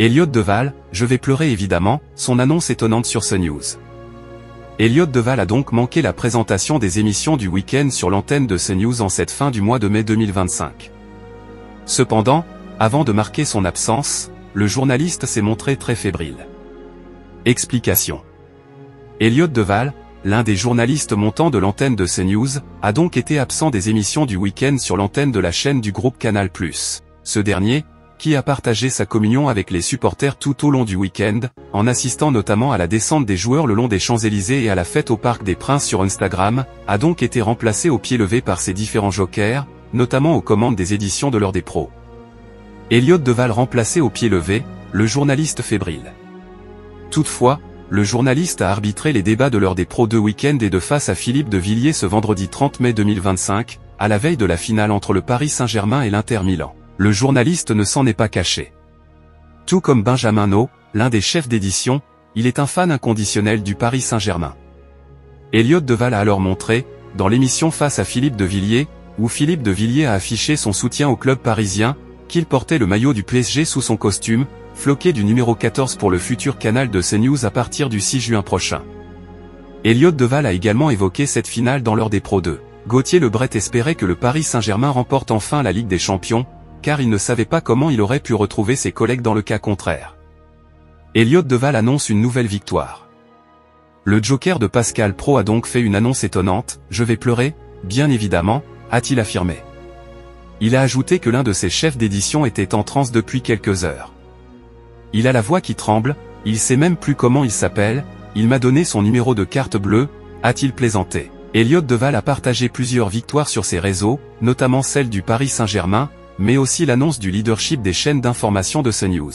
Elliott Deval, je vais pleurer évidemment, son annonce étonnante sur CNews. Elliott Deval a donc manqué la présentation des émissions du week-end sur l'antenne de CNews en cette fin du mois de mai 2025. Cependant, avant de marquer son absence, le journaliste s'est montré très fébrile. Explication. Elliott Deval, l'un des journalistes montants de l'antenne de CNews, a donc été absent des émissions du week-end sur l'antenne de la chaîne du groupe Canal+. Ce dernier, qui a partagé sa communion avec les supporters tout au long du week-end, en assistant notamment à la descente des joueurs le long des Champs-Élysées et à la fête au Parc des Princes sur Instagram, a donc été remplacé au pied levé par ses différents jokers, notamment aux commandes des éditions de l'heure des pros. Elliott Deval remplacé au pied levé, le journaliste fébrile. Toutefois, le journaliste a arbitré les débats de l'heure des pros de week-end et de face à Philippe de Villiers ce vendredi 30 mai 2025, à la veille de la finale entre le Paris Saint-Germain et l'Inter Milan. Le journaliste ne s'en est pas caché. Tout comme Benjamin No, l'un des chefs d'édition, il est un fan inconditionnel du Paris Saint-Germain. Elliott Deval a alors montré, dans l'émission Face à Philippe de Villiers, où Philippe de Villiers a affiché son soutien au club parisien, qu'il portait le maillot du PSG sous son costume, floqué du numéro 14 pour le futur canal de CNews à partir du 6 juin prochain. Elliott Deval a également évoqué cette finale dans l'heure des pros 2. Gauthier Lebret espérait que le Paris Saint-Germain remporte enfin la Ligue des Champions, car il ne savait pas comment il aurait pu retrouver ses collègues dans le cas contraire. Elliott Deval annonce une nouvelle victoire. Le joker de Pascal Praud a donc fait une annonce étonnante, « Je vais pleurer, bien évidemment », a-t-il affirmé. Il a ajouté que l'un de ses chefs d'édition était en transe depuis quelques heures. Il a la voix qui tremble, il sait même plus comment il s'appelle, il m'a donné son numéro de carte bleue, a-t-il plaisanté. Elliott Deval a partagé plusieurs victoires sur ses réseaux, notamment celle du Paris Saint-Germain, mais aussi l'annonce du leadership des chaînes d'information de CNews.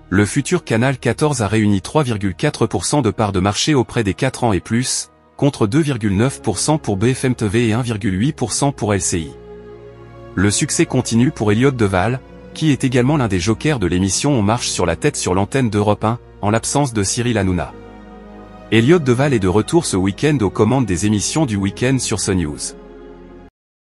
Le futur Canal 14 a réuni 3,4% de parts de marché auprès des 4 ans et plus, contre 2,9% pour BFM TV et 1,8% pour LCI. Le succès continue pour Elliott Deval, qui est également l'un des jokers de l'émission On marche sur la tête sur l'antenne d'Europe 1, en l'absence de Cyril Hanouna. Elliott Deval est de retour ce week-end aux commandes des émissions du week-end sur CNews.